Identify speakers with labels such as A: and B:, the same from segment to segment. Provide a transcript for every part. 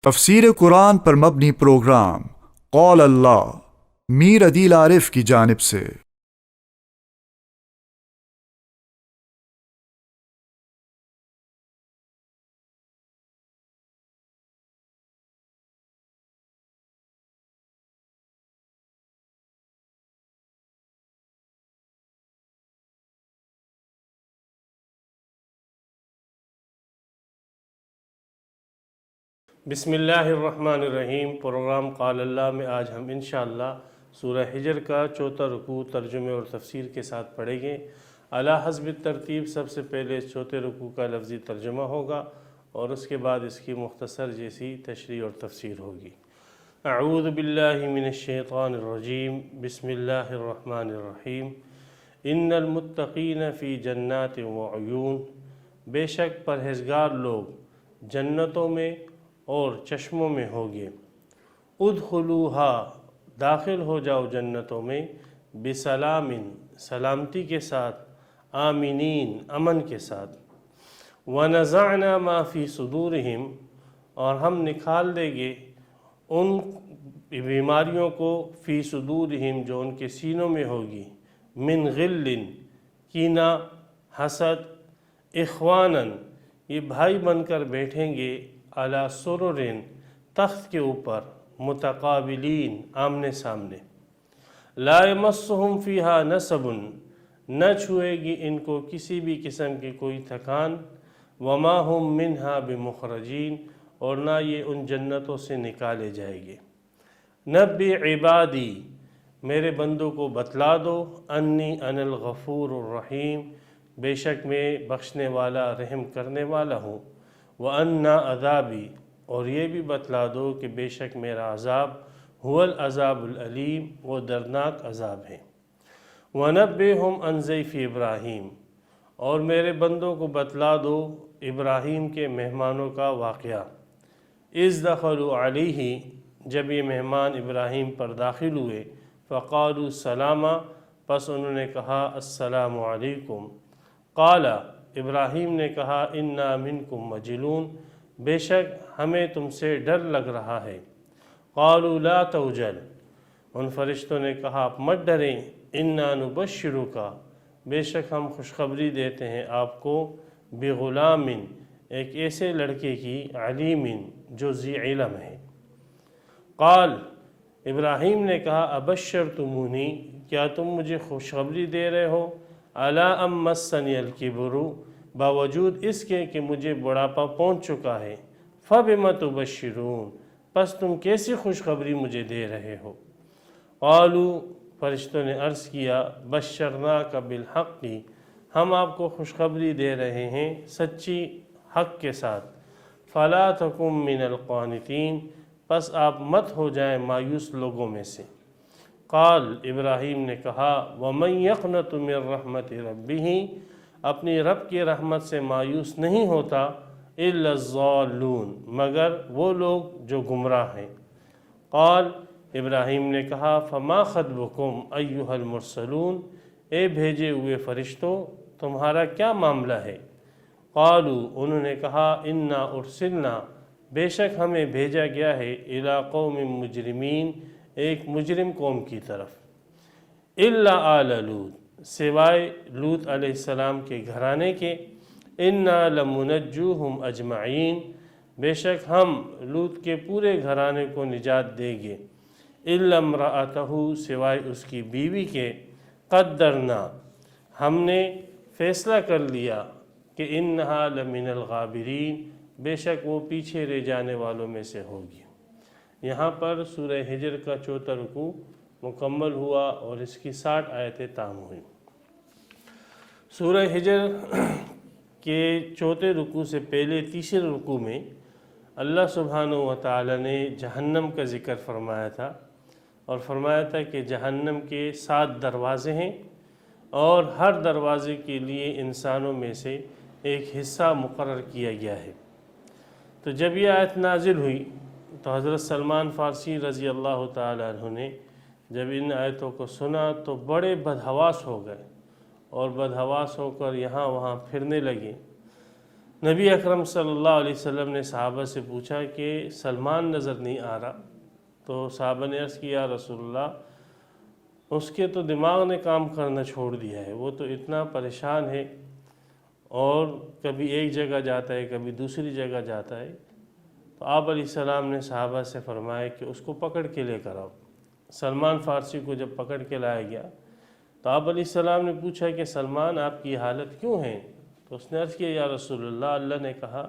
A: تفسیر قرآن پر مبنی پروگرام قول اللہ میر عدیل عارف کی جانب سے۔
B: بسم اللہ الرحمن الرحیم۔ پروگرام قال اللہ میں آج ہم انشاءاللہ سورہ حجر کا چوتھا رکوع ترجمے اور تفسیر کے ساتھ پڑھیں گے۔ علی حسب ترتیب سب سے پہلے چوتھے رکوع کا لفظی ترجمہ ہوگا اور اس کے بعد اس کی مختصر جیسی تشریح اور تفسیر ہوگی۔ اعوذ باللہ من الشیطان الرجیم، بسم اللہ الرحمن الرحیم۔ ان المتقین فی جنات وعیون، بے شک پرہیزگار لوگ جنتوں میں اور چشموں میں ہوگے۔ ادخلوہا، داخل ہو جاؤ جنتوں میں، بسلام، سلامتی کے ساتھ، آمینین، امن کے ساتھ۔ ونزعنا ما فی صدورہم، اور ہم نکال دیں گے ان بیماریوں کو، فی صدورہم جو ان کے سینوں میں ہوگی، من غل، کینہ، حسد، اخوانا، یہ بھائی بن کر بیٹھیں گے، علی سرر، تخت کے اوپر، متقابلین، آمنے سامنے۔ لا یمسہم فیہا نصب، نہ چھوئے گی ان کو کسی بھی قسم کی کوئی تھکان، وما ہم منہا بمخرجین، اور نہ یہ ان جنتوں سے نکالے جائیں گے۔ نبی عبادی، میرے بندوں کو بتلا دو، انی انا الغفور الرحیم، بے شک میں بخشنے والا رحم کرنے والا ہوں، وَأَنَّ عذابی، اور یہ بھی بتلا دو کہ بے شک میرا عذاب، هو العذاب العلیم، وہ دردناک عذاب ہے۔ وَنَبِّئْهُمْ عَنْ ضَيْفِ ابراہیم، اور میرے بندوں کو بتلا دو ابراہیم کے مہمانوں کا واقعہ۔ اذ دخلوا علیہ، جب یہ مہمان ابراہیم پر داخل ہوئے، فقالوا سلاما، پس انہوں نے کہا السلام علیکم۔ قال، ابراہیم نے کہا انا منکم وجلون، بے شک ہمیں تم سے ڈر لگ رہا ہے۔ قالوا لا توجل، ان فرشتوں نے کہا آپ مت ڈریں، انا نبشرک، بے شک ہم خوشخبری دیتے ہیں آپ کو، بغلام، ایک ایسے لڑکے کی، علیم، جو ذی علم ہے۔ قال، ابراہیم نے کہا ابشرتمونی، کیا تم مجھے خوشخبری دے رہے ہو، الا ام مسنی الکبر، باوجود اس کے کہ مجھے بڑھاپا پہنچ چکا ہے، فبم تبشرون، پس تم کیسی خوشخبری مجھے دے رہے ہو۔ قالوا، فرشتوں نے عرض کیا بشرناک بالحق، ہم آپ کو خوشخبری دے رہے ہیں سچی حق کے ساتھ، فلا تکن من القانتین، پس آپ مت ہو جائیں مایوس لوگوں میں سے۔ قال، ابراہیم نے کہا ومن یقنط من رحمت ربہ، اپنی رب کی رحمت سے مایوس نہیں ہوتا، الا الضالون، مگر وہ لوگ جو گمراہ ہیں۔ قال، ابراہیم نے کہا فما خطبکم ایھا المرسلون، اے بھیجے ہوئے فرشتوں تمہارا کیا معاملہ ہے۔ قالوا، انہوں نے کہا انا ارسلنا، بے شک ہمیں بھیجا گیا ہے، الی قوم مجرمین، ایک مجرم قوم کی طرف، الا آل لوط، سوائے لوط علیہ السلام کے گھرانے کے، انا لمنجوہم اجمعین، بے شک ہم لوط کے پورے گھرانے کو نجات دیں گے، الا امرأتہ، سوائے اس کی بیوی کے، قدرنا، ہم نے فیصلہ کر لیا کہ انہا لمن الغابرین، بے شک وہ پیچھے رہ جانے والوں میں سے ہوگی۔ یہاں پر سورہ حجر کا چوتھا رکوع مکمل ہوا اور اس کی 60 آیتیں تام ہوئیں۔ سورہ حجر کے چوتھے رکوع سے پہلے تیسرے رکوع میں اللہ سبحانہ وتعالی نے جہنم کا ذکر فرمایا تھا، اور فرمایا تھا کہ جہنم کے 7 دروازے ہیں، اور ہر دروازے کے لیے انسانوں میں سے ایک حصہ مقرر کیا گیا ہے۔ تو جب یہ آیت نازل ہوئی تو حضرت سلمان فارسی رضی اللہ تعالیٰ عنہ نے جب ان آیتوں کو سنا تو بڑے بدحواس ہو گئے، اور بدحواس ہو کر یہاں وہاں پھرنے لگے۔ نبی اکرم صلی اللہ علیہ وسلم نے صحابہ سے پوچھا کہ سلمان نظر نہیں آ رہا، تو صحابہ نے عرض کیا رسول اللہ اس کے تو دماغ نے کام کرنا چھوڑ دیا ہے، وہ تو اتنا پریشان ہے اور کبھی ایک جگہ جاتا ہے کبھی دوسری جگہ جاتا ہے۔ تو آپ علیہ السلام نے صحابہ سے فرمایا کہ اس کو پکڑ کے لے کر آؤ۔ سلمان فارسی کو جب پکڑ کے لایا گیا تو آپ علیہ السلام نے پوچھا کہ سلمان آپ کی حالت کیوں ہے؟ تو اس نے عرض کیا یا رسول اللہ، اللہ نے کہا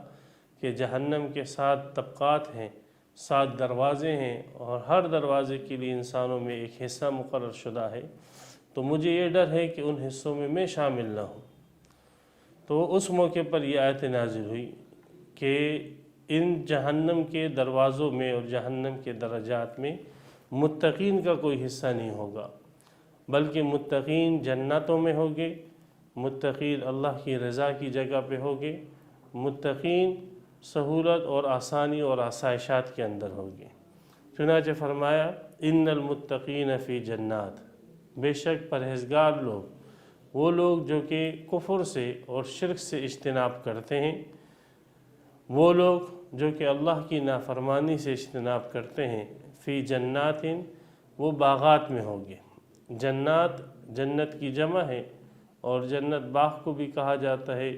B: کہ جہنم کے 7 طبقات ہیں، 7 دروازے ہیں، اور ہر دروازے کے لیے انسانوں میں ایک حصہ مقرر شدہ ہے، تو مجھے یہ ڈر ہے کہ ان حصوں میں شامل نہ ہوں۔ تو اس موقع پر یہ آیت نازل ہوئی کہ ان جہنم کے دروازوں میں اور جہنم کے درجات میں متقین کا کوئی حصہ نہیں ہوگا، بلکہ متقین جنتوں میں ہوگے، متقین اللہ کی رضا کی جگہ پہ ہوگے، متقین سہولت اور آسانی اور آسائشات کے اندر ہوگے۔ چنانچہ فرمایا ان المتقین فی جنات، بے شک پرہیزگار لوگ، وہ لوگ جو کہ کفر سے اور شرک سے اجتناب کرتے ہیں، وہ لوگ جو کہ اللہ کی نافرمانی سے اجتناب کرتے ہیں، فی جنات، وہ باغات میں ہوگے۔ جنات جنت کی جمع ہے، اور جنت باغ کو بھی کہا جاتا ہے،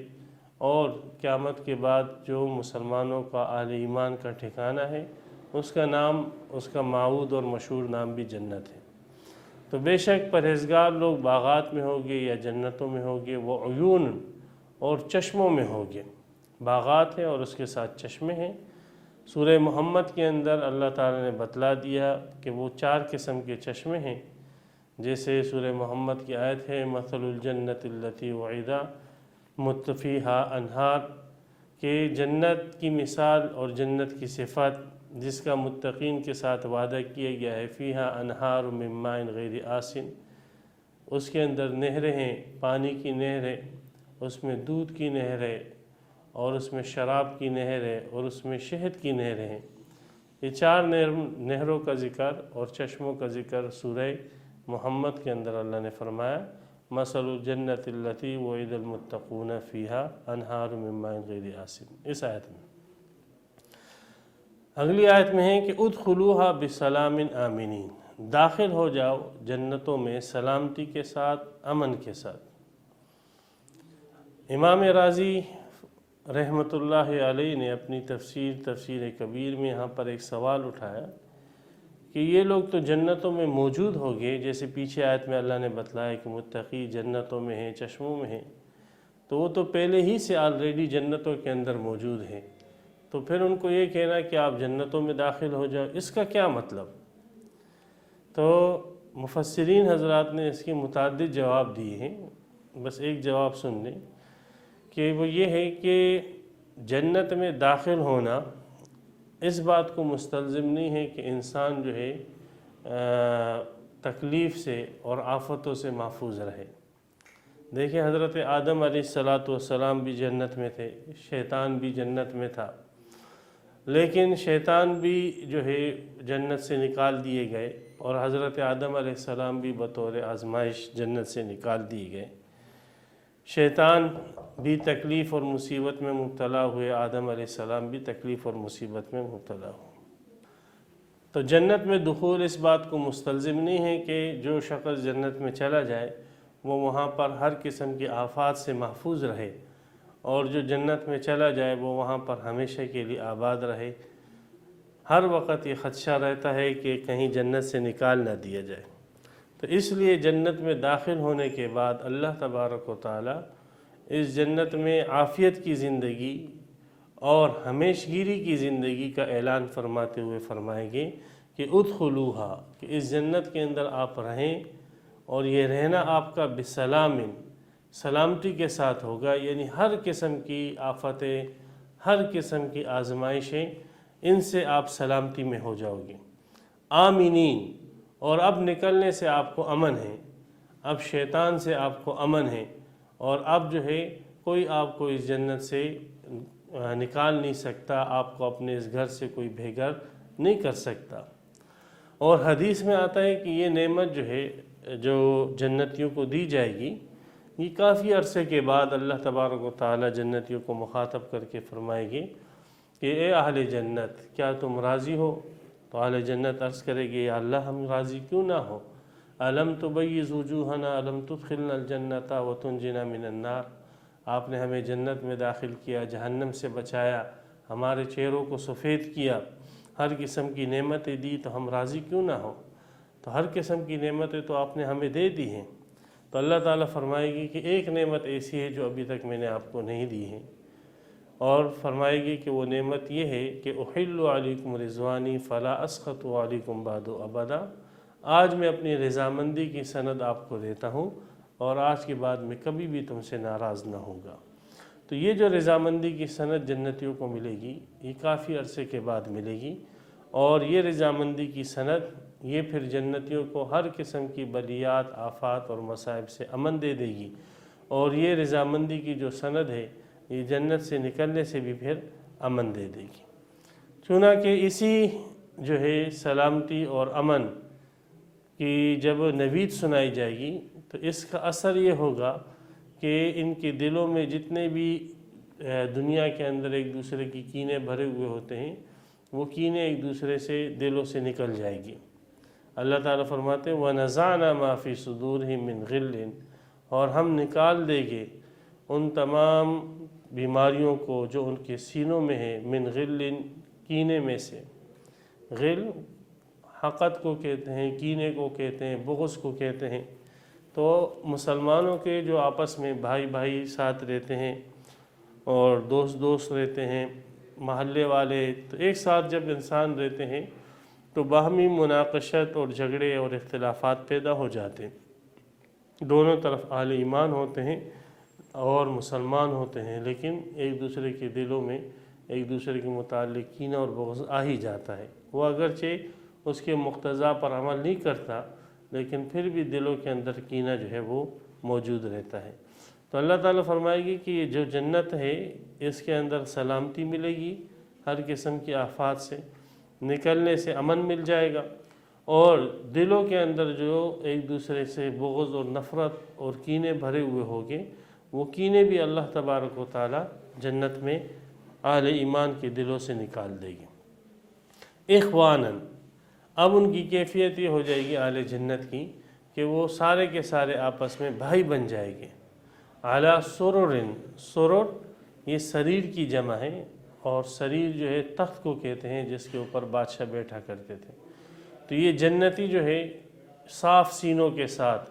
B: اور قیامت کے بعد جو مسلمانوں کا اہل ایمان کا ٹھکانہ ہے اس کا نام، اس کا معہود اور مشہور نام بھی جنت ہے۔ تو بے شک پرہیزگار لوگ باغات میں ہوگے یا جنتوں میں ہوگے، وہ عیون اور چشموں میں ہوگے۔ باغات ہیں اور اس کے ساتھ چشمے ہیں۔ سورہ محمد کے اندر اللہ تعالیٰ نے بتلا دیا کہ وہ 4 قسم کے چشمے ہیں، جیسے سورہ محمد کی آیت ہے مثل الجنت التی وعدہ متفیہا انہار، کہ جنت کی مثال اور جنت کی صفت جس کا متقین کے ساتھ وعدہ کیا گیا ہے، فیہا انہار من ماء غیر آسن، اس کے اندر نہریں ہیں، پانی کی نہریں، اس میں دودھ کی نہریں، اور اس میں شراب کی نہر ہے، اور اس میں شہد کی نہریں ہیں۔ یہ 4 نہروں کا ذکر اور چشموں کا ذکر سورہ محمد کے اندر اللہ نے فرمایا مثل الجنت التی وعد المتقون فیہا انہار من ماء غیر آسن، اس آیت میں۔ اگلی آیت میں ہے کہ ادخلوہا بسلام آمنین، داخل ہو جاؤ جنتوں میں سلامتی کے ساتھ، امن کے ساتھ۔ امام رازی رحمۃ اللہ علیہ نے اپنی تفسیر کبیر میں یہاں پر ایک سوال اٹھایا کہ یہ لوگ تو جنتوں میں موجود ہو گئے، جیسے پیچھے آیت میں اللہ نے بتلایا کہ متقی جنتوں میں ہیں، چشموں میں ہیں، تو وہ تو پہلے ہی سے آلریڈی جنتوں کے اندر موجود ہیں، تو پھر ان کو یہ کہنا کہ آپ جنتوں میں داخل ہو جاؤ، اس کا کیا مطلب؟ تو مفسرین حضرات نے اس کے متعدد جواب دیے ہیں، بس ایک جواب سن لیں کہ وہ یہ ہے کہ جنت میں داخل ہونا اس بات کو مستلزم نہیں ہے کہ انسان جو ہے تکلیف سے اور آفتوں سے محفوظ رہے۔ دیکھیں حضرت آدم علیہ السلام بھی جنت میں تھے، شیطان بھی جنت میں تھا، لیکن شیطان بھی جو ہے جنت سے نکال دیے گئے، اور حضرت آدم علیہ السلام بھی بطور آزمائش جنت سے نکال دیے گئے۔ شیطان بھی تکلیف اور مصیبت میں مبتلا ہوئے، آدم علیہ السلام بھی تکلیف اور مصیبت میں مبتلا ہوئے۔ تو جنت میں دخول اس بات کو مستلزم نہیں ہے کہ جو شخص جنت میں چلا جائے وہ وہاں پر ہر قسم کی آفات سے محفوظ رہے، اور جو جنت میں چلا جائے وہ وہاں پر ہمیشہ کے لیے آباد رہے۔ ہر وقت یہ خدشہ رہتا ہے کہ کہیں جنت سے نکال نہ دیا جائے۔ تو اس لیے جنت میں داخل ہونے کے بعد اللہ تبارک و تعالی اس جنت میں عافیت کی زندگی اور ہمیشگیری کی زندگی کا اعلان فرماتے ہوئے فرمائیں گے کہ ادخلوہا، کہ اس جنت کے اندر آپ رہیں، اور یہ رہنا آپ کا بسلام، سلامتی کے ساتھ ہوگا، یعنی ہر قسم کی آفتیں، ہر قسم کی آزمائشیں، ان سے آپ سلامتی میں ہو جاؤ گے۔ آمینین، اور اب نکلنے سے آپ کو امن ہے، اب شیطان سے آپ کو امن ہے، اور اب جو ہے کوئی آپ کو اس جنت سے نکال نہیں سکتا، آپ کو اپنے اس گھر سے کوئی بے گھر نہیں کر سکتا۔ اور حدیث میں آتا ہے کہ یہ نعمت جو ہے جو جنتیوں کو دی جائے گی، یہ کافی عرصے کے بعد اللہ تبارک و تعالی جنتیوں کو مخاطب کر کے فرمائے گی کہ اے اہل جنت کیا تم راضی ہو؟ تو اہل جنت عرض کرے گی یا اللہ ہم راضی کیوں نہ ہو، الم تبیض وجوہنا الم تدخلنا الجنت وتنجنا من النار، آپ نے ہمیں جنت میں داخل کیا، جہنم سے بچایا، ہمارے چہروں کو سفید کیا، ہر قسم کی نعمتیں دی، تو ہم راضی کیوں نہ ہو؟ تو ہر قسم کی نعمتیں تو آپ نے ہمیں دے دی ہیں، تو اللہ تعالیٰ فرمائے گی کہ ایک نعمت ایسی ہے جو ابھی تک میں نے آپ کو نہیں دی ہے، اور فرمائے گی کہ وہ نعمت یہ ہے کہ احل علیکم رضوانی فلا اسخط علیکم بعد ابدا، آج میں اپنی رضامندی کی سند آپ کو دیتا ہوں اور آج کے بعد میں کبھی بھی تم سے ناراض نہ ہوں گا۔ تو یہ جو رضامندی کی سند جنتیوں کو ملے گی یہ کافی عرصے کے بعد ملے گی، اور یہ رضامندی کی سند یہ پھر جنتیوں کو ہر قسم کی بلیات، آفات اور مصائب سے امن دے دے گی، اور یہ رضامندی کی جو سند ہے یہ جنت سے نکلنے سے بھی پھر امن دے دے گی۔ چنانکہ اسی جو ہے سلامتی اور امن کی جب نوید سنائی جائے گی تو اس کا اثر یہ ہوگا کہ ان کے دلوں میں جتنے بھی دنیا کے اندر ایک دوسرے کی کینے بھرے ہوئے ہوتے ہیں وہ کینے ایک دوسرے سے دلوں سے نکل جائے گی۔ اللہ تعالیٰ فرماتے ہیں وَنَزَعْنَا مَا فِي صُدُورِهِم مِّن غِلٍّ، اور ہم نکال دیں گے ان تمام بیماریوں کو جو ان کے سینوں میں ہے، من غل، کینے میں سے۔ غل حقد کو کہتے ہیں، کینے کو کہتے ہیں، بغض کو کہتے ہیں۔ تو مسلمانوں کے جو آپس میں بھائی بھائی ساتھ رہتے ہیں اور دوست دوست رہتے ہیں، محلے والے، تو ایک ساتھ جب انسان رہتے ہیں تو باہمی مناقشت اور جھگڑے اور اختلافات پیدا ہو جاتے ہیں۔ دونوں طرف اہل ایمان ہوتے ہیں اور مسلمان ہوتے ہیں، لیکن ایک دوسرے کے دلوں میں ایک دوسرے کے متعلق کینہ اور بغض آ ہی جاتا ہے۔ وہ اگرچہ اس کے مقتضا پر عمل نہیں کرتا لیکن پھر بھی دلوں کے اندر کینہ جو ہے وہ موجود رہتا ہے۔ تو اللہ تعالیٰ فرمائے گی کہ یہ جو جنت ہے اس کے اندر سلامتی ملے گی، ہر قسم کی آفات سے نکلنے سے امن مل جائے گا، اور دلوں کے اندر جو ایک دوسرے سے بغض اور نفرت اور کینے بھرے ہوئے ہوگے وہ کینے بھی اللہ تبارک و تعالی جنت میں اہل ایمان کے دلوں سے نکال دے گی۔ اخواناً، اب ان کی کیفیت یہ ہو جائے گی اہل جنت کی کہ وہ سارے کے سارے آپس میں بھائی بن جائے گے۔ علی سرر، سرر یہ سریر کی جمع ہے، اور سریر جو ہے تخت کو کہتے ہیں جس کے اوپر بادشاہ بیٹھا کرتے تھے۔ تو یہ جنتی جو ہے صاف سینوں کے ساتھ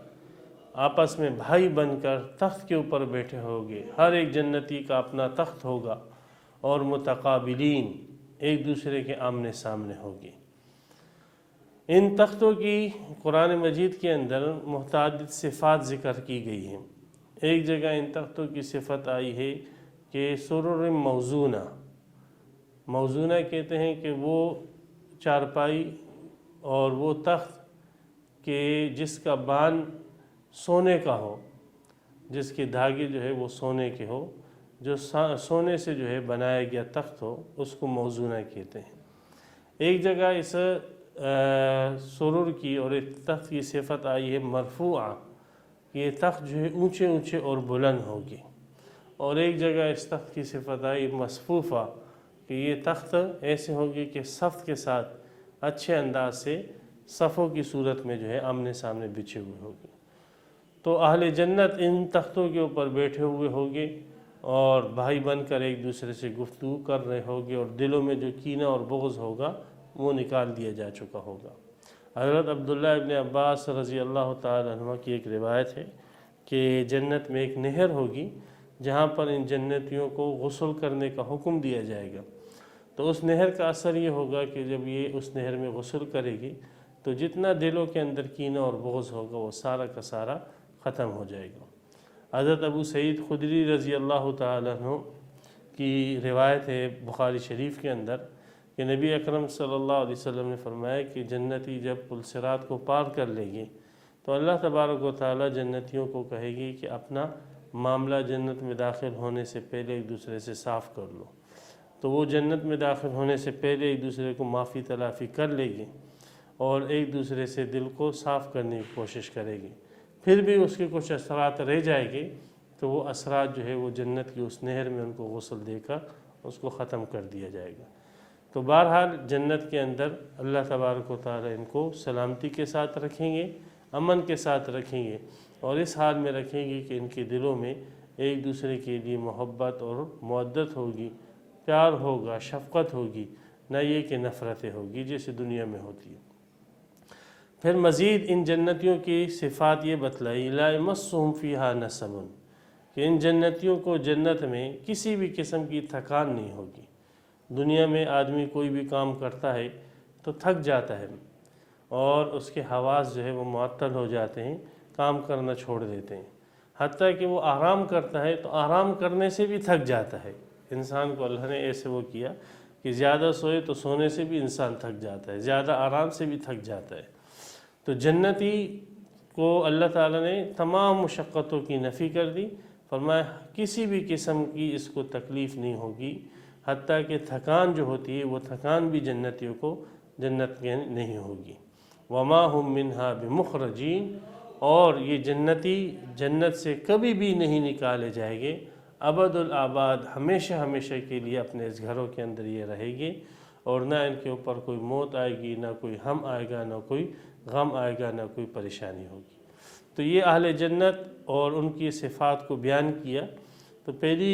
B: آپس میں بھائی بن کر تخت کے اوپر بیٹھے ہوگے، ہر ایک جنتی کا اپنا تخت ہوگا، اور متقابلین ایک دوسرے کے آمنے سامنے ہوگی۔ ان تختوں کی قرآن مجید کے اندر متعدد صفات ذکر کی گئی ہیں۔ ایک جگہ ان تختوں کی صفت آئی ہے کہ سرر موزونہ، موزونہ کہتے ہیں کہ وہ چارپائی اور وہ تخت کہ جس کا بان سونے کا ہو، جس کے دھاگے جو ہے وہ سونے کے ہو، جو سونے سے جو ہے بنایا گیا تخت ہو، اس کو موزونہ کہتے ہیں۔ ایک جگہ اس سرر کی اور ایک تخت کی صفت آئی ہے مرفوعہ، یہ تخت جو ہے اونچے اونچے اور بلند ہوگی، اور ایک جگہ اس تخت کی صفت آئی مصفوفہ، کہ یہ تخت ایسے ہوگی کہ صف کے ساتھ اچھے انداز سے صفوں کی صورت میں جو ہے آمنے سامنے بچھے ہوئے ہوگے۔ تو اہل جنت ان تختوں کے اوپر بیٹھے ہوئے ہوگے اور بھائی بن کر ایک دوسرے سے گفتگو کر رہے ہوگے، اور دلوں میں جو کینہ اور بغض ہوگا وہ نکال دیا جا چکا ہوگا۔ حضرت عبداللہ ابن عباس رضی اللہ تعالی عنہ کی ایک روایت ہے کہ جنت میں ایک نہر ہوگی جہاں پر ان جنتیوں کو غسل کرنے کا حکم دیا جائے گا۔ تو اس نہر کا اثر یہ ہوگا کہ جب یہ اس نہر میں غسل کرے گی تو جتنا دلوں کے اندر کینہ اور بغض ہوگا وہ سارا کا سارا ختم ہو جائے گا۔ حضرت ابو سعید خدری رضی اللہ تعالی عنہ کی روایت ہے بخاری شریف کے اندر کہ نبی اکرم صلی اللہ علیہ وسلم نے فرمایا کہ جنتی جب پل صراط کو پار کر لے گی تو اللہ تبارک و تعالی جنتیوں کو کہے گی کہ اپنا معاملہ جنت میں داخل ہونے سے پہلے ایک دوسرے سے صاف کر لو۔ تو وہ جنت میں داخل ہونے سے پہلے ایک دوسرے کو معافی تلافی کر لے گی اور ایک دوسرے سے دل کو صاف کرنے کی کوشش کرے گی، پھر بھی اس کے کچھ اثرات رہ جائیں گے تو وہ اثرات جو ہے وہ جنت کی اس نہر میں ان کو غسل دے کر اس کو ختم کر دیا جائے گا۔ تو بہرحال جنت کے اندر اللہ تبارک و تعالیٰ ان کو سلامتی کے ساتھ رکھیں گے، امن کے ساتھ رکھیں گے، اور اس حال میں رکھیں گے کہ ان کے دلوں میں ایک دوسرے کے لیے محبت اور مودت ہوگی، پیار ہوگا، شفقت ہوگی، نہ یہ کہ نفرتیں ہوگی جیسے دنیا میں ہوتی ہے۔ پھر مزید ان جنتیوں کی صفات یہ بتلائی، لا یمسہم فیہا نصب، کہ ان جنتیوں کو جنت میں کسی بھی قسم کی تھکان نہیں ہوگی۔ دنیا میں آدمی کوئی بھی کام کرتا ہے تو تھک جاتا ہے اور اس کے حواس جو ہے وہ معطل ہو جاتے ہیں، کام کرنا چھوڑ دیتے ہیں، حتیٰ کہ وہ آرام کرتا ہے تو آرام کرنے سے بھی تھک جاتا ہے۔ انسان کو اللہ نے ایسے وہ کیا کہ زیادہ سوئے تو سونے سے بھی انسان تھک جاتا ہے، زیادہ آرام سے بھی تھک جاتا ہے۔ تو جنتی کو اللہ تعالیٰ نے تمام مشقتوں کی نفی کر دی، فرمایا کسی بھی قسم کی اس کو تکلیف نہیں ہوگی، حتیٰ کہ تھکان جو ہوتی ہے وہ تھکان بھی جنتیوں کو جنت میں نہیں ہوگی۔ وما ہم منہا بمخرجین، اور یہ جنتی جنت سے کبھی بھی نہیں نکالے جائیں گے، ابد الآباد، ہمیشہ ہمیشہ کے لیے اپنے اس گھروں کے اندر یہ رہے گے، اور نہ ان کے اوپر کوئی موت آئے گی، نہ کوئی ہم آئے گا، نہ کوئی غم آئے گا، نہ کوئی پریشانی ہوگی۔ تو یہ اہل جنت اور ان کی صفات کو بیان کیا۔ تو پہلی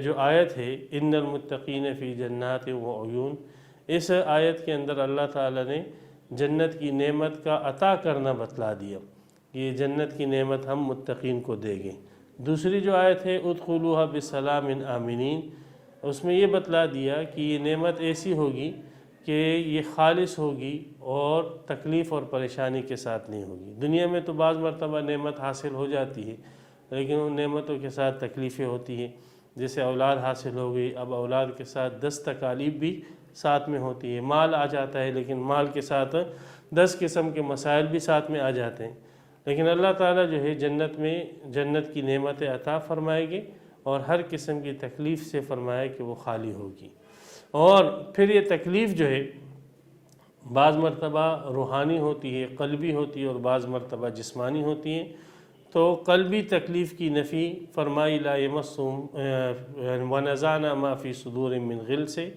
B: جو آیت ہے ان المتقین فی جنات و عیون، اس آیت کے اندر اللہ تعالیٰ نے جنت کی نعمت کا عطا کرنا بتلا دیا کہ یہ جنت کی نعمت ہم متقین کو دیں گے۔ دوسری جو آیت ہے ادخلوها بسلام آمنین، اس میں یہ بتلا دیا کہ یہ نعمت ایسی ہوگی کہ یہ خالص ہوگی اور تکلیف اور پریشانی کے ساتھ نہیں ہوگی۔ دنیا میں تو بعض مرتبہ نعمت حاصل ہو جاتی ہے لیکن ان نعمتوں کے ساتھ تکلیفیں ہوتی ہیں، جیسے اولاد حاصل ہو گئی، اب اولاد کے ساتھ 10 تکالیف بھی ساتھ میں ہوتی ہے۔ مال آ جاتا ہے لیکن مال کے ساتھ 10 قسم کے مسائل بھی ساتھ میں آ جاتے ہیں، لیکن اللہ تعالیٰ جو ہے جنت میں جنت کی نعمتیں عطا فرمائے گے اور ہر قسم کی تکلیف سے فرمائے کہ وہ خالی ہوگی۔ اور پھر یہ تکلیف جو ہے بعض مرتبہ روحانی ہوتی ہے، قلبی ہوتی ہے، اور بعض مرتبہ جسمانی ہوتی ہے۔ تو قلبی تکلیف کی نفی فرمائی لا یمسہم ونزعنا ما فی صدور من غل سے،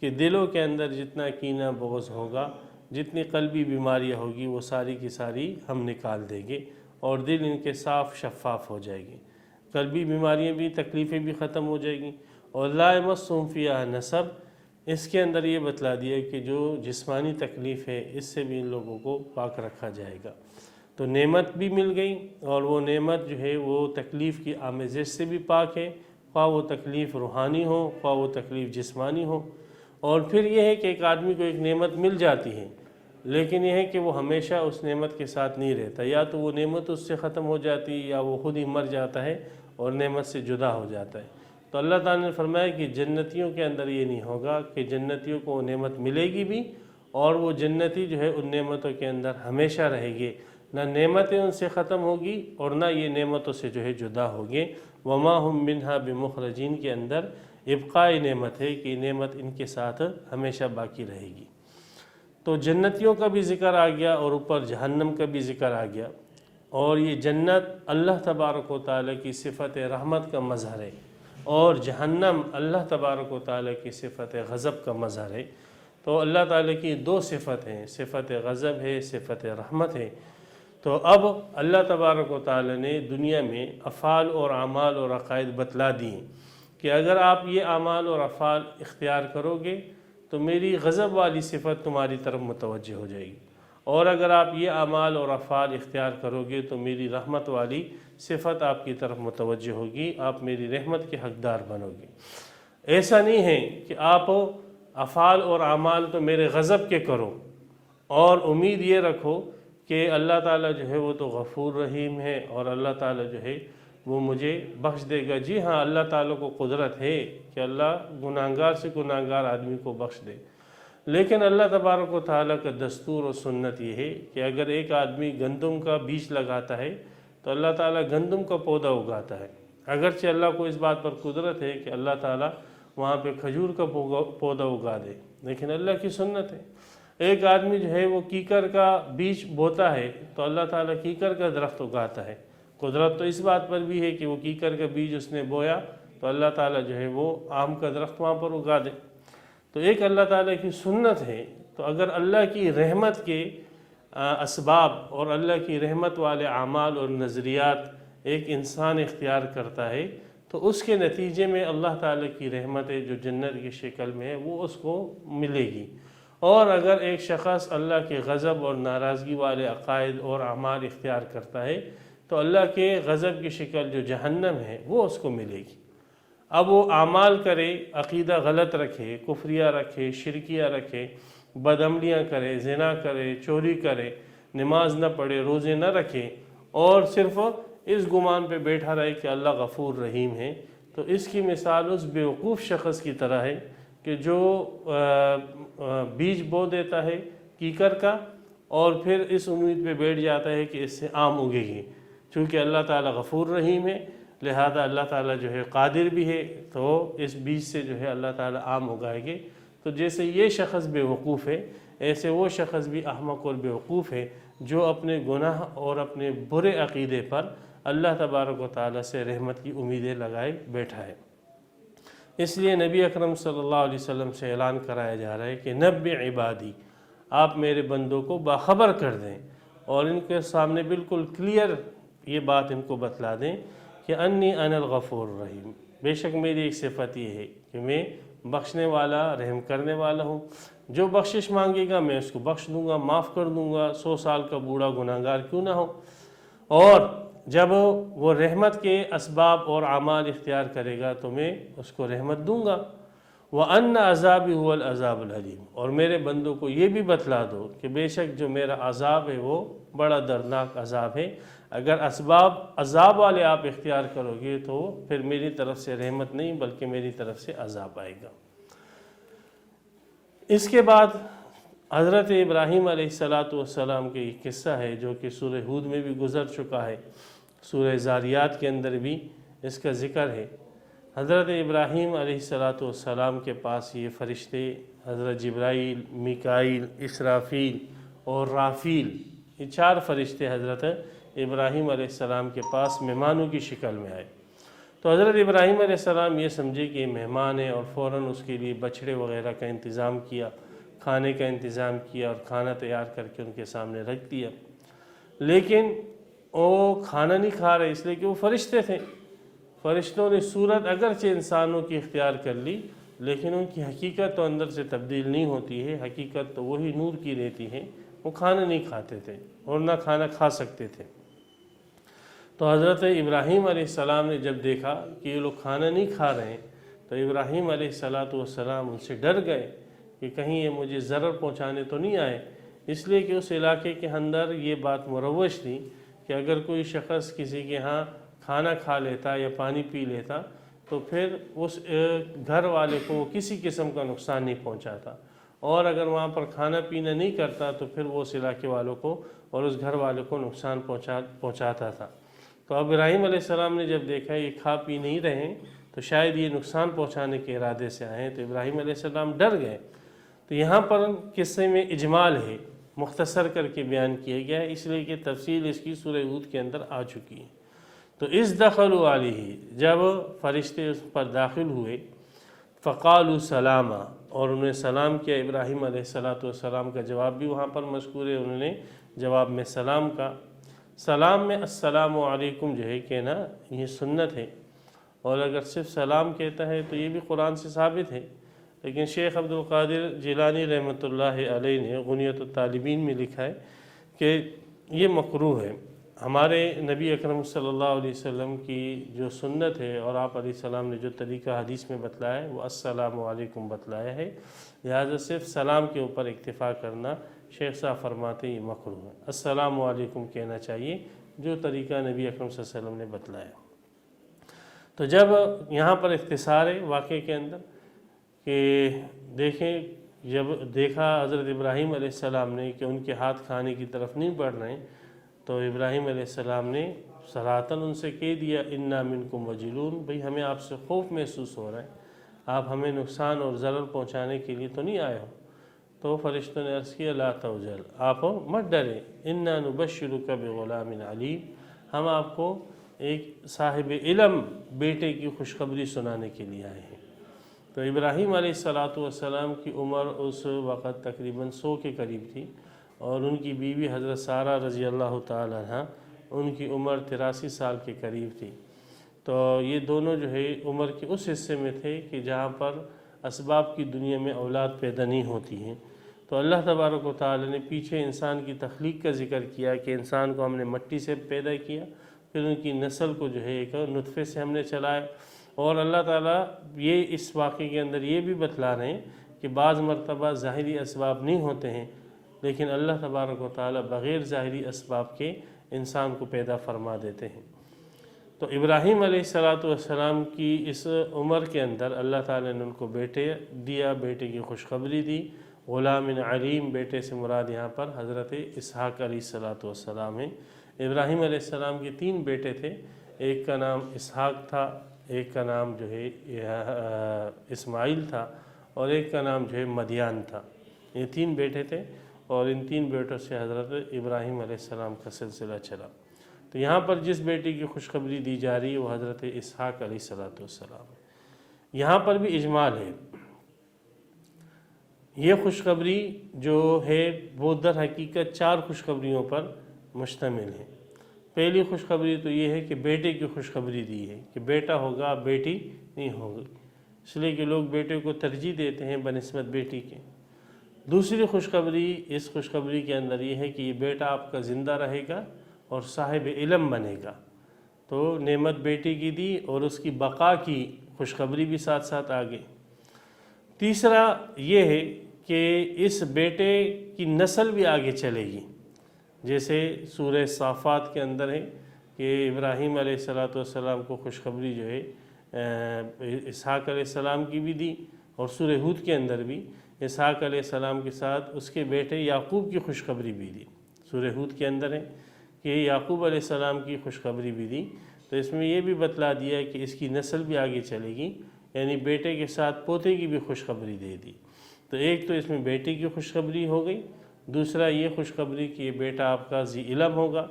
B: کہ دلوں کے اندر جتنا کینہ بغض ہوگا، جتنی قلبی بیماریاں ہوگی وہ ساری کی ساری ہم نکال دیں گے اور دل ان کے صاف شفاف ہو جائے گی، قلبی بیماریاں بھی، تکلیفیں بھی ختم ہو جائیں گی۔ اور لا یمسہم فیہا نصب، اس کے اندر یہ بتلا دیا کہ جو جسمانی تکلیف ہے اس سے بھی ان لوگوں کو پاک رکھا جائے گا۔ تو نعمت بھی مل گئی، اور وہ نعمت جو ہے وہ تکلیف کی آمیزش سے بھی پاک ہے، خواہ وہ تکلیف روحانی ہو، خواہ وہ تکلیف جسمانی ہو۔ اور پھر یہ ہے کہ ایک آدمی کو ایک نعمت مل جاتی ہے لیکن یہ ہے کہ وہ ہمیشہ اس نعمت کے ساتھ نہیں رہتا، یا تو وہ نعمت اس سے ختم ہو جاتی ہے یا وہ خود ہی مر جاتا ہے اور نعمت سے جدا ہو جاتا ہے۔ تو اللہ تعالیٰ نے فرمایا کہ جنتیوں کے اندر یہ نہیں ہوگا کہ جنتیوں کو وہ نعمت ملے گی بھی اور وہ جنتی جو ہے ان نعمتوں کے اندر ہمیشہ رہے گے، نہ نعمتیں ان سے ختم ہوگی اور نہ یہ نعمتوں سے جو ہے جدا ہوگے۔ وما ہم منہا بمخرجین کے اندر ابقاء نعمت ہے کہ نعمت ان کے ساتھ ہمیشہ باقی رہے گی۔ تو جنتیوں کا بھی ذکر آ گیا اور اوپر جہنم کا بھی ذکر آ گیا، اور یہ جنت اللہ تبارک و تعالیٰ کی صفت رحمت کا مظہر ہے اور جہنم اللہ تبارک و تعالیٰ کی صفت غضب کا مظہر ہے۔ تو اللہ تعالیٰ کی دو صفت ہیں، صفت غضب ہے، صفت رحمت ہے۔ تو اب اللہ تبارک و تعالیٰ نے دنیا میں افعال اور اعمال اور عقائد بتلا دی کہ اگر آپ یہ اعمال اور افعال اختیار کرو گے تو میری غضب والی صفت تمہاری طرف متوجہ ہو جائے گی، اور اگر آپ یہ اعمال اور افعال اختیار کرو گے تو میری رحمت والی صفت آپ کی طرف متوجہ ہوگی، آپ میری رحمت کے حقدار بنو گے۔ ایسا نہیں ہے کہ آپ افعال اور اعمال تو میرے غضب کے کرو اور امید یہ رکھو کہ اللہ تعالیٰ جو ہے وہ تو غفور رحیم ہے اور اللہ تعالیٰ جو ہے وہ مجھے بخش دے گا۔ جی ہاں، اللہ تعالیٰ کو قدرت ہے کہ اللہ گناہگار سے گناہگار آدمی کو بخش دے، لیکن اللہ تبارک و تعالیٰ کا دستور و سنت یہ ہے کہ اگر ایک آدمی گندم کا بیج لگاتا ہے تو اللہ تعالیٰ گندم کا پودا اگاتا ہے، اگرچہ اللہ کو اس بات پر قدرت ہے کہ اللہ تعالیٰ وہاں پہ کھجور کا پودا اگا دے، لیکن اللہ کی سنت ہے۔ ایک آدمی جو ہے وہ کیکر کا بیج بوتا ہے تو اللہ تعالیٰ کیکر کا درخت اگاتا ہے۔ قدرت تو اس بات پر بھی ہے کہ وہ کیکر کا بیج اس نے بویا تو اللہ تعالیٰ جو ہے وہ آم کا درخت وہاں پر اگا دے۔ تو ایک اللہ تعالیٰ کی سنت ہے۔ تو اگر اللہ کی رحمت کے اسباب اور اللہ کی رحمت والے اعمال اور نظریات ایک انسان اختیار کرتا ہے تو اس کے نتیجے میں اللہ تعالیٰ کی رحمت ہے جو جنت کی شکل میں ہے وہ اس کو ملے گی۔ اور اگر ایک شخص اللہ کے غضب اور ناراضگی والے عقائد اور اعمال اختیار کرتا ہے تو اللہ کے غضب کی شکل جو جہنم ہے وہ اس کو ملے گی۔ اب وہ اعمال کرے، عقیدہ غلط رکھے، کفریہ رکھے، شرکیہ رکھے، بدعملیاں کرے، زنا کرے، چوری کرے، نماز نہ پڑھے، روزے نہ رکھے اور صرف اس گمان پہ بیٹھا رہے کہ اللہ غفور رحیم ہے، تو اس کی مثال اس بیوقوف شخص کی طرح ہے کہ جو بیج بو دیتا ہے کیکر کا اور پھر اس امید پہ بیٹھ جاتا ہے کہ اس سے آم اگے گی۔ چونکہ اللہ تعالیٰ غفور رحیم ہے لہذا اللہ تعالیٰ جو ہے قادر بھی ہے تو اس بیج سے جو ہے اللہ تعالیٰ آم اگائے گے۔ تو جیسے یہ شخص بے وقوف ہے ایسے وہ شخص بھی احمق اور بیوقوف ہے جو اپنے گناہ اور اپنے برے عقیدے پر اللہ تبارک و تعالیٰ سے رحمت کی امیدیں لگائے بیٹھا ہے۔ اس لیے نبی اکرم صلی اللہ علیہ وسلم سے اعلان کرایا جا رہا ہے کہ نبئ عبادی، آپ میرے بندوں کو باخبر کر دیں اور ان کے سامنے بالکل کلیئر یہ بات ان کو بتلا دیں کہ انی انا الغفور الرحیم، بے شک میری ایک صفت یہ ہے کہ میں بخشنے والا رحم کرنے والا ہوں، جو بخشش مانگے گا میں اس کو بخش دوں گا، معاف کر دوں گا، 100 سال کا بوڑھا گناہگار کیوں نہ ہو۔ اور جب وہ رحمت کے اسباب اور اعمال اختیار کرے گا تو میں اس کو رحمت دوں گا۔ وَأَنَّ عَذَابِي هُوَ الْعَذَابُ الْأَلِيمُ، اور میرے بندوں کو یہ بھی بتلا دو کہ بے شک جو میرا عذاب ہے وہ بڑا دردناک عذاب ہے۔ اگر اسباب عذاب والے آپ اختیار کرو گے تو پھر میری طرف سے رحمت نہیں بلکہ میری طرف سے عذاب آئے گا۔ اس کے بعد حضرت ابراہیم علیہ السلام کے ایک قصہ ہے جو کہ سورہ ہود میں بھی گزر چکا ہے، سورہ زاریات کے اندر بھی اس کا ذکر ہے۔ حضرت ابراہیم علیہ السلام کے پاس یہ فرشتے حضرت جبرائیل، میکائیل، اسرافیل اور رافیل، یہ 4 فرشتے حضرت ابراہیم علیہ السلام کے پاس مہمانوں کی شکل میں آئے۔ تو حضرت ابراہیم علیہ السلام یہ سمجھے کہ یہ مہمان ہے اور فوراً اس کے لیے بچھڑے وغیرہ کا انتظام کیا، کھانے کا انتظام کیا اور کھانا تیار کر کے ان کے سامنے رکھ دیا۔ لیکن وہ کھانا نہیں کھا رہے اس لیے کہ وہ فرشتے تھے۔ فرشتوں نے صورت اگرچہ انسانوں کی اختیار کر لی لیکن ان کی حقیقت تو اندر سے تبدیل نہیں ہوتی ہے، حقیقت تو وہی نور کی رہتی ہے۔ وہ کھانا نہیں کھاتے تھے اور نہ کھانا کھا سکتے تھے۔ تو حضرت ابراہیم علیہ السلام نے جب دیکھا کہ یہ لوگ کھانا نہیں کھا رہے ہیں تو ابراہیم علیہ السلام ان سے ڈر گئے کہ کہیں یہ مجھے ضرر پہنچانے تو نہیں آئے، اس لیے کہ اس علاقے کے اندر یہ بات مروج تھی کہ اگر کوئی شخص کسی کے ہاں کھانا کھا لیتا یا پانی پی لیتا تو پھر اس گھر والے کو وہ کسی قسم کا نقصان نہیں پہنچاتا، اور اگر وہاں پر کھانا پینا نہیں کرتا تو پھر وہ اس علاقے والوں کو اور اس گھر والوں کو نقصان پہنچاتا تھا۔ تو ابراہیم علیہ السلام نے جب دیکھا یہ کھا پی نہیں رہے تو شاید یہ نقصان پہنچانے کے ارادے سے آئے ہیں تو ابراہیم علیہ السلام ڈر گئے۔ تو یہاں پر قصے میں اجمال ہے، مختصر کر کے بیان کیا گیا ہے، اس لیے کہ تفصیل اس کی سورہ ہود کے اندر آ چکی ہے۔ تو اس دخلوا علیہ، جب فرشتے اس پر داخل ہوئے، فقالوا سلاما، اور انہوں نے سلام کیا۔ ابراہیم علیہ السلام کا جواب بھی وہاں پر مذکور ہے، انہوں نے جواب میں سلام کا۔ سلام میں السلام علیکم جو ہے کہنا یہ سنت ہے، اور اگر صرف سلام کہتا ہے تو یہ بھی قرآن سے ثابت ہے، لیکن شیخ عبد القادر جیلانی رحمۃ اللہ علیہ نے غنیۃ الطالبین میں لکھا ہے کہ یہ مکروہ ہے۔ ہمارے نبی اکرم صلی اللہ علیہ وسلم کی جو سنت ہے اور آپ علیہ السلام نے جو طریقہ حدیث میں بتلایا ہے وہ السلام علیکم بتلایا ہے، لہٰذا صرف سلام کے اوپر اکتفا کرنا شیخ صاحب فرماتے ہیں یہ مکروہ ہے، السلام علیکم کہنا چاہیے جو طریقہ نبی اکرم صلی اللہ علیہ وسلم نے بتلایا۔ تو جب یہاں پر اختصار ہے واقعے کے اندر کہ دیکھیں، جب دیکھا حضرت ابراہیم علیہ السلام نے کہ ان کے ہاتھ کھانے کی طرف نہیں بڑھ رہے ہیں تو ابراہیم علیہ السلام نے صراحتاً ان سے کہہ دیا انا منکم وجلون، بھئی ہمیں آپ سے خوف محسوس ہو رہا ہے، آپ ہمیں نقصان اور ضرر پہنچانے کے لیے تو نہیں آئے ہو۔ تو فرشتوں نے عرض کیا لا توجل، آپ مت ڈریں، انا نبشرک بغلام علیم، ہم آپ کو ایک صاحب علم بیٹے کی خوشخبری سنانے کے لیے آئے ہیں۔ تو ابراہیم علیہ السلام کی عمر اس وقت تقریباً 100 کے قریب تھی، اور ان کی بیوی حضرت سارہ رضی اللہ تعالی عنہ ان کی عمر 83 سال کے قریب تھی۔ تو یہ دونوں جو ہے عمر کے اس حصے میں تھے کہ جہاں پر اسباب کی دنیا میں اولاد پیدا نہیں ہوتی ہیں۔ تو اللہ تبارک و تعالی نے پیچھے انسان کی تخلیق کا ذکر کیا کہ انسان کو ہم نے مٹی سے پیدا کیا، پھر ان کی نسل کو جو ہے ایک نطفے سے ہم نے چلایا، اور اللہ تعالیٰ یہ اس واقعے کے اندر یہ بھی بتلا رہے ہیں کہ بعض مرتبہ ظاہری اسباب نہیں ہوتے ہیں، لیکن اللہ تبارک و تعالیٰ بغیر ظاہری اسباب کے انسان کو پیدا فرما دیتے ہیں۔ تو ابراہیم علیہ السلام کی اس عمر کے اندر اللہ تعالیٰ نے ان کو بیٹے دیا، بیٹے کی خوشخبری دی، غلام علیم، بیٹے سے مراد یہاں پر حضرت اسحاق علیہ السلام ہیں۔ ابراہیم علیہ السلام کے 3 بیٹے تھے، ایک کا نام اسحاق تھا، ایک کا نام جو ہے اسماعیل تھا، اور ایک کا نام جو ہے مدیان تھا۔ یہ 3 بیٹے تھے، اور ان 3 بیٹوں سے حضرت ابراہیم علیہ السلام کا سلسلہ چلا۔ تو یہاں پر جس بیٹے کی خوشخبری دی جا رہی ہے وہ حضرت اسحاق علیہ السلام ہے۔ یہاں پر بھی اجمال ہے، یہ خوشخبری جو ہے وہ در حقیقت 4 خوشخبریوں پر مشتمل ہے۔ پہلی خوشخبری تو یہ ہے کہ بیٹے کی خوشخبری دی ہے کہ بیٹا ہوگا، بیٹی نہیں ہوگی، اس لیے کہ لوگ بیٹے کو ترجیح دیتے ہیں بنسبت بیٹی کے۔ دوسری خوشخبری اس خوشخبری کے اندر یہ ہے کہ یہ بیٹا آپ کا زندہ رہے گا اور صاحب علم بنے گا، تو نعمت بیٹی کی دی اور اس کی بقا کی خوشخبری بھی ساتھ ساتھ آگے۔ تیسرا یہ ہے کہ اس بیٹے کی نسل بھی آگے چلے گی، جیسے سورہ صافات کے اندر ہے کہ ابراہیم علیہ السلام کو خوشخبری جو ہے اسحاق علیہ السلام کی بھی دی، اور سورہ ہود کے اندر بھی اسحاق علیہ السلام کے ساتھ اس کے بیٹے یعقوب کی خوشخبری بھی دی۔ سورہ ہود کے اندر ہے کہ یعقوب علیہ السلام کی خوشخبری بھی دی، تو اس میں یہ بھی بتلا دیا ہے کہ اس کی نسل بھی آگے چلے گی، یعنی بیٹے کے ساتھ پوتے کی بھی خوشخبری دے دی۔ تو ایک تو اس میں بیٹے کی خوشخبری ہو گئی، دوسرا یہ خوشخبری کہ یہ بیٹا آپ کا ذی علم ہوگا،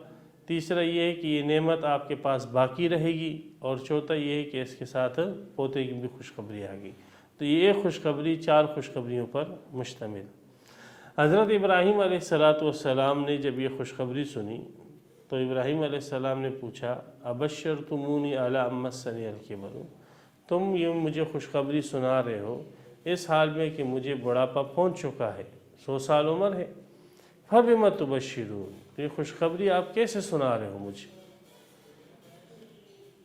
B: تیسرا یہ ہے کہ یہ نعمت آپ کے پاس باقی رہے گی، اور چوتھا یہ ہے کہ اس کے ساتھ پوتے کی بھی خوشخبری آ گئی۔ تو یہ ایک خوشخبری 4 خوشخبریوں پر مشتمل۔ حضرت ابراہیم علیہ السلام نے جب یہ خوشخبری سنی تو ابراہیم علیہ السلام نے پوچھا ابشرتمونی علی ام مسنی الکبر، تم یہ مجھے خوشخبری سنا رہے ہو اس حال میں کہ مجھے بڑھاپا پہنچ چکا ہے، 100 سال عمر ہے، فبم تبشرون، یہ خوشخبری آپ کیسے سنا رہے ہو مجھے؟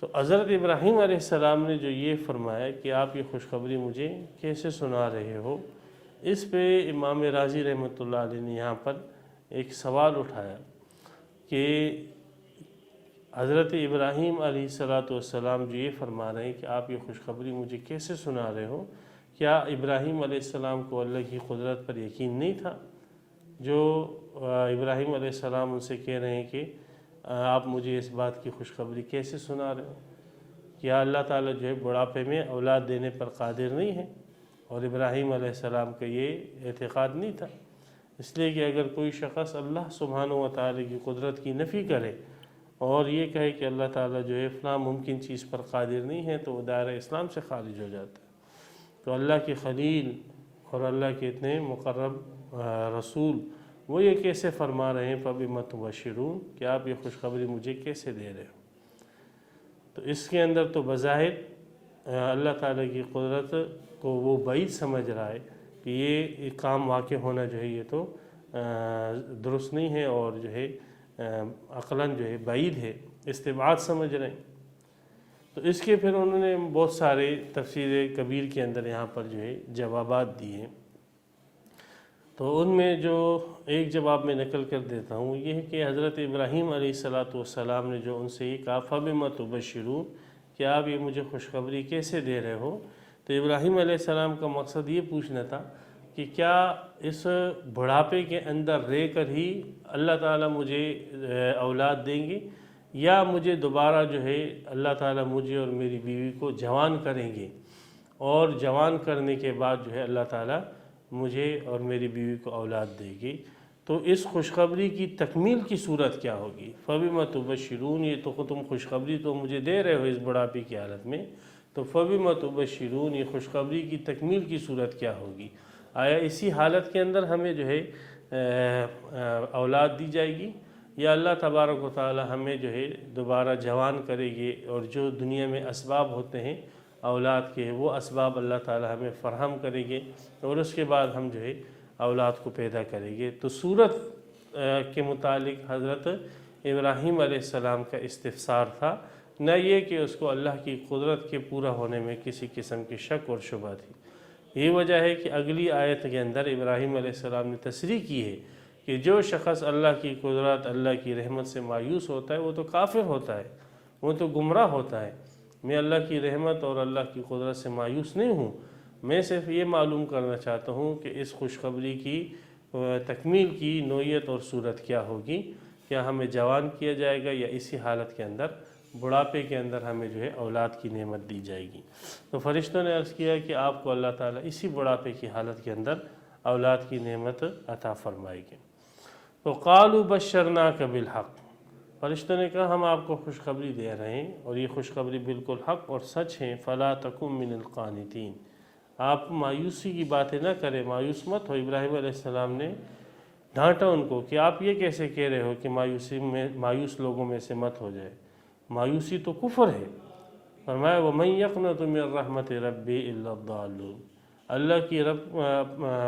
B: تو حضرت ابراہیم علیہ السلام نے جو یہ فرمایا کہ آپ یہ خوشخبری مجھے کیسے سنا رہے ہو، اس پہ امام رازی رحمۃ اللہ علیہ نے یہاں پر ایک سوال اٹھایا کہ حضرت ابراہیم علیہ السلام جو یہ فرما رہے ہیں کہ آپ یہ خوشخبری مجھے کیسے سنا رہے ہو، کیا ابراہیم علیہ السلام کو اللہ کی قدرت پر یقین نہیں تھا؟ جو ابراہیم علیہ السلام ان سے کہہ رہے ہیں کہ آپ مجھے اس بات کی خوشخبری کیسے سنا رہے ہو؟ کیا اللہ تعالیٰ جو ہے بڑھاپے میں اولاد دینے پر قادر نہیں ہے؟ اور ابراہیم علیہ السلام کا یہ اعتقاد نہیں تھا، اس لیے کہ اگر کوئی شخص اللہ سبحانہ و تعالیٰ کی قدرت کی نفی کرے اور یہ کہے کہ اللہ تعالیٰ جو ہے فلاں ممکن چیز پر قادر نہیں ہے، تو وہ دائرہ اسلام سے خارج ہو جاتا ہے۔ تو اللہ کے خلیل اور اللہ کے اتنے مقرب رسول وہ یہ کیسے فرما رہے ہیں فَبِمَ تُبَشِّرُونَ، کہ آپ یہ خوشخبری مجھے کیسے دے رہے ہو؟ تو اس کے اندر تو بظاہر اللہ تعالیٰ کی قدرت کو وہ بعید سمجھ رہا ہے کہ یہ کام واقع ہونا جو ہے یہ تو درست نہیں ہے، اور جو ہے عقلاً جو ہے بعید ہے، استبعاد سمجھ رہے ہیں۔ تو اس کے پھر انہوں نے بہت سارے تفسیر کبیر کے اندر یہاں پر جو ہے جوابات دیے ہیں۔ تو ان میں جو ایک جواب میں نقل کر دیتا ہوں یہ ہے کہ حضرت ابراہیم علیہ السلام نے جو ان سے یہ کہا فَبِمَ تُبَشِّرُونَ، کہ آپ یہ مجھے خوشخبری کیسے دے رہے ہو، تو ابراہیم علیہ السلام کا مقصد یہ پوچھنا تھا کہ کیا اس بڑھاپے کے اندر رہ کر ہی اللہ تعالیٰ مجھے اولاد دیں گے، یا مجھے دوبارہ جو ہے اللہ تعالیٰ مجھے اور میری بیوی کو جوان کریں گے، اور جوان کرنے کے بعد جو ہے اللہ تعالیٰ مجھے اور میری بیوی کو اولاد دے گی، تو اس خوشخبری کی تکمیل کی صورت کیا ہوگی؟ فَبِمَ تُبَشِّرُونَ، یہ تو تم خوشخبری تو مجھے دے رہے ہو اس بڑھاپے کی حالت میں، تو فَبِمَ تُبَشِّرُونَ یہ خوشخبری کی تکمیل کی صورت کیا ہوگی؟ آیا اسی حالت کے اندر ہمیں جو ہے اولاد دی جائے گی، یا اللہ تبارک و تعالی ہمیں جو ہے دوبارہ جوان کرے گی، اور جو دنیا میں اسباب ہوتے ہیں اولاد کے وہ اسباب اللہ تعالی ہمیں فراہم کرے گے، اور اس کے بعد ہم جو ہے اولاد کو پیدا کریں گے۔ تو صورت کے متعلق حضرت ابراہیم علیہ السلام کا استفسار تھا، نہ یہ کہ اس کو اللہ کی قدرت کے پورا ہونے میں کسی قسم کی شک اور شبہ تھی۔ یہی وجہ ہے کہ اگلی آیت کے اندر ابراہیم علیہ السلام نے تصریح کی ہے کہ جو شخص اللہ کی قدرت، اللہ کی رحمت سے مایوس ہوتا ہے وہ تو کافر ہوتا ہے، وہ تو گمراہ ہوتا ہے۔ میں اللہ کی رحمت اور اللہ کی قدرت سے مایوس نہیں ہوں، میں صرف یہ معلوم کرنا چاہتا ہوں کہ اس خوشخبری کی تکمیل کی نوعیت اور صورت کیا ہوگی، کیا ہمیں جوان کیا جائے گا یا اسی حالت کے اندر بڑھاپے کے اندر ہمیں جو ہے اولاد کی نعمت دی جائے گی۔ تو فرشتوں نے عرض کیا کہ آپ کو اللہ تعالیٰ اسی بڑھاپے کی حالت کے اندر اولاد کی نعمت عطا فرمائے گی۔ تو قالوا بشرناک بالحق، فرشتوں نے کہا ہم آپ کو خوشخبری دے رہے ہیں اور یہ خوشخبری بالکل حق اور سچ ہے، فلا تکن من القانتین، آپ مایوسی کی باتیں نہ کریں، مایوس مت ہو۔ ابراہیم علیہ السلام نے ڈانٹا ان کو کہ آپ یہ کیسے کہہ رہے ہو کہ مایوس لوگوں میں سے مت ہو جائے، مایوسی تو کفر ہے۔ فرمایا وَمَن يَقْنَطُ مِن رَحْمَتِ رَبِّهِ إِلَّا الضَّالُّونَ، اللہ کی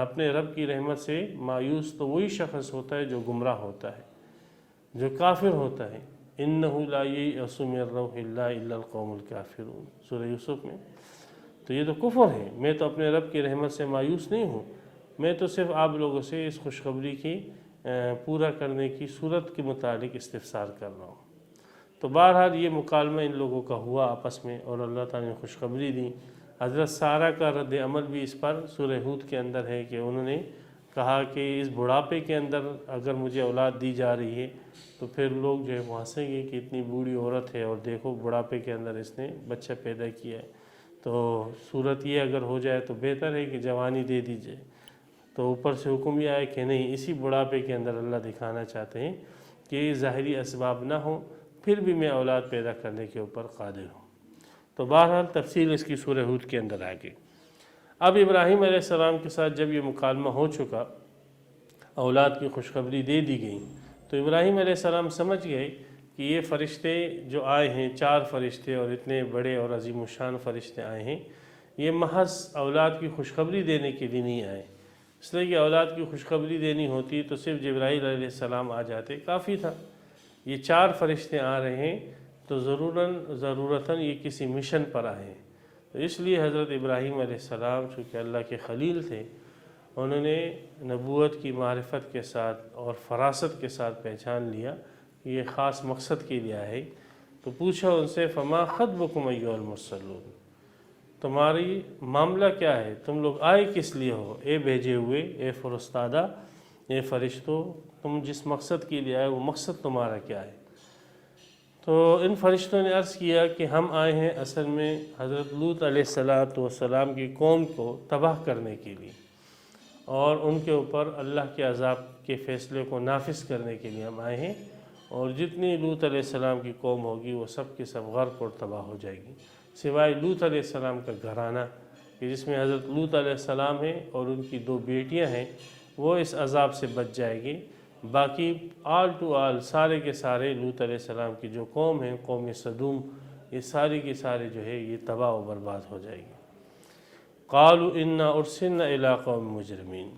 B: اپنے رب کی رحمت سے مایوس تو وہی شخص ہوتا ہے جو گمراہ ہوتا ہے، جو کافر ہوتا ہے۔ إِنَّهُ لَا يَيْأَسُ مِن رَّوْحِ اللَّهِ إِلَّا الْقَوْمُ الْكَافِرُونَ، سورہ یوسف میں۔ تو یہ تو کفر ہے، میں تو اپنے رب کی رحمت سے مایوس نہیں ہوں، میں تو صرف آپ لوگوں سے اس خوشخبری کی پورا کرنے کی صورت کے متعلق استفسار کر رہا ہوں۔ تو بہرحال یہ مکالمہ ان لوگوں کا ہوا آپس میں، اور اللہ تعالیٰ نے خوشخبری دی۔ حضرت سارہ کا رد عمل بھی اس پر سورہ ہود کے اندر ہے کہ انہوں نے کہا کہ اس بڑھاپے کے اندر اگر مجھے اولاد دی جا رہی ہے تو پھر لوگ جو ہے وہ ہنسیں گے کہ اتنی بوڑھی عورت ہے اور دیکھو بڑھاپے کے اندر اس نے بچہ پیدا کیا ہے، تو صورت یہ اگر ہو جائے تو بہتر ہے کہ جوانی دے دیجئے۔ تو اوپر سے حکم یہ آیا کہ نہیں، اسی بڑھاپے کے اندر اللہ دکھانا چاہتے ہیں کہ یہ ظاہری اسباب نہ ہوں، پھر بھی میں اولاد پیدا کرنے کے اوپر قادر ہوں۔ تو بہرحال تفصیل اس کی سورہ ہود کے اندر آ گئی۔ اب ابراہیم علیہ السلام کے ساتھ جب یہ مکالمہ ہو چکا، اولاد کی خوشخبری دے دی گئی، تو ابراہیم علیہ السلام سمجھ گئے کہ یہ فرشتے جو آئے ہیں، 4 فرشتے اور اتنے بڑے اور عظیم الشان فرشتے آئے ہیں، یہ محض اولاد کی خوشخبری دینے کے لیے نہیں آئے۔ اس لیے کہ اولاد کی خوشخبری دینی ہوتی تو صرف جبرائیل علیہ السلام آ جاتے کافی تھا، یہ 4 فرشتے آ رہے ہیں تو ضرورتاً یہ کسی مشن پر آئے ہیں۔ تو اس لیے حضرت ابراہیم علیہ السلام چونکہ اللہ کے خلیل تھے، انہوں نے نبوت کی معرفت کے ساتھ اور فراست کے ساتھ پہچان لیا کہ یہ خاص مقصد کے لیے آئے۔ تو پوچھا ان سے فما خطبکم ایھا المرسلون، تمہاری معاملہ کیا ہے، تم لوگ آئے کس لیے ہو، اے بھیجے ہوئے، اے فرستادہ، اے فرشتوں، تم جس مقصد کے لیے آئے وہ مقصد تمہارا کیا ہے؟ تو ان فرشتوں نے عرض کیا کہ ہم آئے ہیں اصل میں حضرت لوط علیہ السلام کی قوم کو تباہ کرنے کے لیے، اور ان کے اوپر اللہ کے عذاب کے فیصلے کو نافذ کرنے کے لیے ہم آئے ہیں، اور جتنی لوط علیہ السلام کی قوم ہوگی وہ سب کے سب غرق اور تباہ ہو جائے گی، سوائے لوط علیہ السلام کا گھرانہ کہ جس میں حضرت لوط علیہ السلام ہیں اور ان کی 2 بیٹیاں ہیں، وہ اس عذاب سے بچ جائے گی۔ باقی آل ٹو آل سارے کے سارے لوط علیہ السلام کی جو قوم ہیں، قوم صدوم، یہ ساری کی سارے جو ہے یہ تباہ و برباد ہو جائے گی۔ قالوا انا ارسلنا الی قوم مجرمین،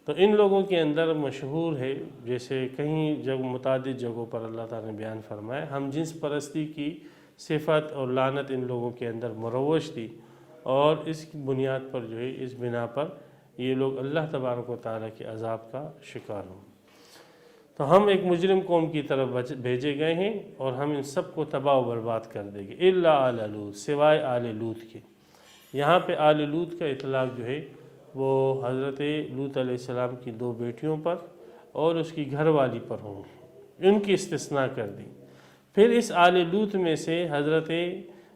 B: تو ان لوگوں کے اندر مشہور ہے، جیسے کہیں متعدد جگہوں پر اللہ تعالیٰ نے بیان فرمایا، ہم جنس پرستی کی صفت اور لعنت ان لوگوں کے اندر مروج تھی، اور اس بنیاد پر جو ہے اس بنا پر یہ لوگ اللہ تبارک و تعالیٰ کے عذاب کا شکار ہوں۔ تو ہم ایک مجرم قوم کی طرف بھیجے گئے ہیں اور ہم ان سب کو تباہ و برباد کر دیں گے، الا آل لوط، سوائے آل لوط کے۔ یہاں پہ آل لوط کا اطلاق جو ہے وہ حضرت لوط علیہ السلام کی 2 بیٹیوں پر اور اس کی گھر والی پر ہوں، ان کی استثناء کر دی۔ پھر اس آل لوط میں سے حضرت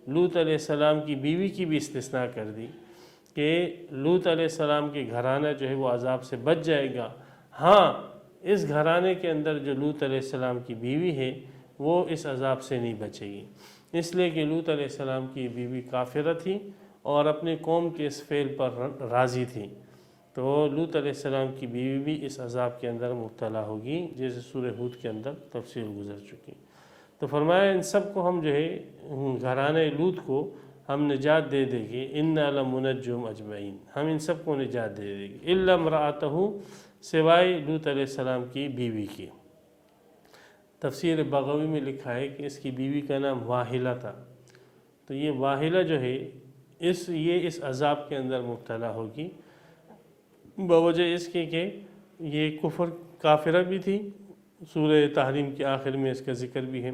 B: لوط علیہ السلام کی بیوی کی بھی استثناء کر دی کہ لوط علیہ السلام کے گھرانہ جو ہے وہ عذاب سے بچ جائے گا، ہاں اس گھرانے کے اندر جو لوط علیہ السلام کی بیوی ہے وہ اس عذاب سے نہیں بچے گی، اس لیے کہ لوط علیہ السلام کی بیوی کافرہ تھی اور اپنی قوم کے اس فعل پر راضی تھی، تو لوط علیہ السلام کی بیوی بھی اس عذاب کے اندر مبتلا ہوگی، جیسے سورہ ہود کے اندر تفصیل گزر چکی۔ تو فرمایا ان سب کو ہم جو ہے گھرانے لوط کو ہم نجات دے دیں گے، اِنَّا لَمُنَجُّوهُمْ اجمعین، ہم ان سب کو نجات دے دیں گے، اِلَّا امْرَأَتَهُ، سوائے لوط علیہ السلام کی بیوی کی۔ تفسیر بغوی میں لکھا ہے کہ اس کی بیوی کا نام واحلہ تھا، تو یہ واحلہ جو ہے یہ اس عذاب کے اندر مبتلا ہوگی بوجہ اس کے کہ یہ کافرہ بھی تھی، سورہ تحریم کے آخر میں اس کا ذکر بھی ہے،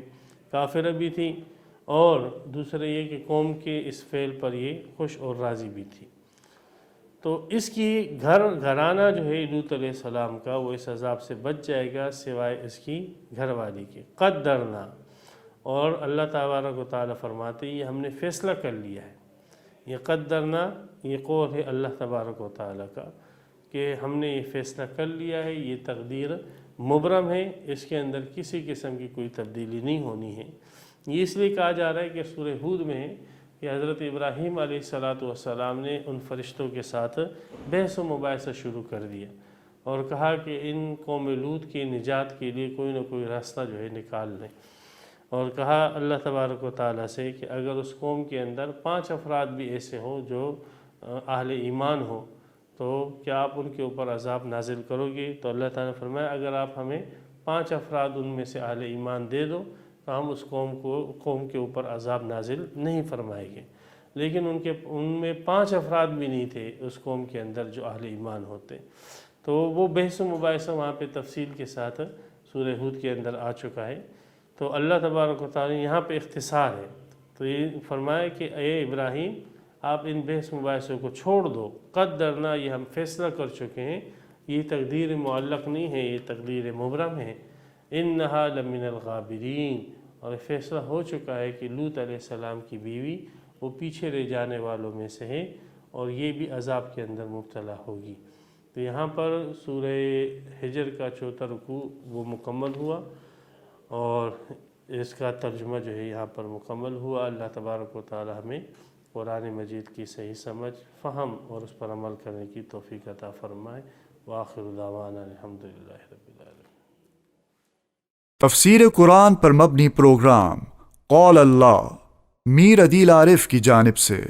B: کافرہ بھی تھی، اور دوسرا یہ کہ قوم کے اس فعل پر یہ خوش اور راضی بھی تھی۔ تو اس کی گھرانہ جو ہے لوط علیہ السلام کا وہ اس عذاب سے بچ جائے گا سوائے اس کی گھر والی کے، قدرنا، اور اللہ تبارک و تعالیٰ فرماتے یہ ہم نے فیصلہ کر لیا ہے۔ یہ قدرنا یہ قول ہے اللہ تبارک و تعالیٰ کا کہ ہم نے یہ فیصلہ کر لیا ہے، یہ تقدیر مبرم ہے، اس کے اندر کسی قسم کی کوئی تبدیلی نہیں ہونی ہے۔ یہ اس لیے کہا جا رہا ہے کہ سورہ ہود میں ہے کہ حضرت ابراہیم علیہ السلام نے ان فرشتوں کے ساتھ بحث و مباحثہ شروع کر دیا اور کہا کہ ان قوم لوط کی نجات کے لیے کوئی نہ کوئی راستہ جو ہے نکال لیں، اور کہا اللہ تبارک و تعالیٰ سے کہ اگر اس قوم کے اندر 5 افراد بھی ایسے ہوں جو اہل ایمان ہو تو کیا آپ ان کے اوپر عذاب نازل کرو گے؟ تو اللہ تعالیٰ نے فرمایا اگر آپ ہمیں 5 افراد ان میں سے اہل ایمان دے دو تو ہم اس قوم کے اوپر عذاب نازل نہیں فرمائیں گے، لیکن ان میں 5 افراد بھی نہیں تھے اس قوم کے اندر جو اہل ایمان ہوتے، تو وہ بحث و مباحثہ وہاں پہ تفصیل کے ساتھ سورہ ہود کے اندر آ چکا ہے۔ تو اللہ تبارک و تعالیٰ یہاں پہ اختصار ہے، تو یہ فرمایا کہ اے ابراہیم آپ ان بحث مباحثوں کو چھوڑ دو، قدرنا یہ ہم فیصلہ کر چکے ہیں، یہ تقدیر معلق نہیں ہے، یہ تقدیر مبرم ہے، انہا لمن الغابرین، اور فیصلہ ہو چکا ہے کہ لوط علیہ السلام کی بیوی وہ پیچھے رہ جانے والوں میں سے ہے اور یہ بھی عذاب کے اندر مبتلا ہوگی۔ تو یہاں پر سورہ حجر کا 4واں رکوع وہ مکمل ہوا اور اس کا ترجمہ جو ہے یہاں پر مکمل ہوا۔ اللہ تبارک و تعالی ہمیں قرآن مجید کی صحیح سمجھ، فہم اور اس پر عمل کرنے کی توفیق عطا فرمائے۔ وآخر دعوانا الحمدللہ رب العالمین۔
A: تفسیر قرآن پر مبنی پروگرام قول اللہ میر عدیل عارف کی جانب سے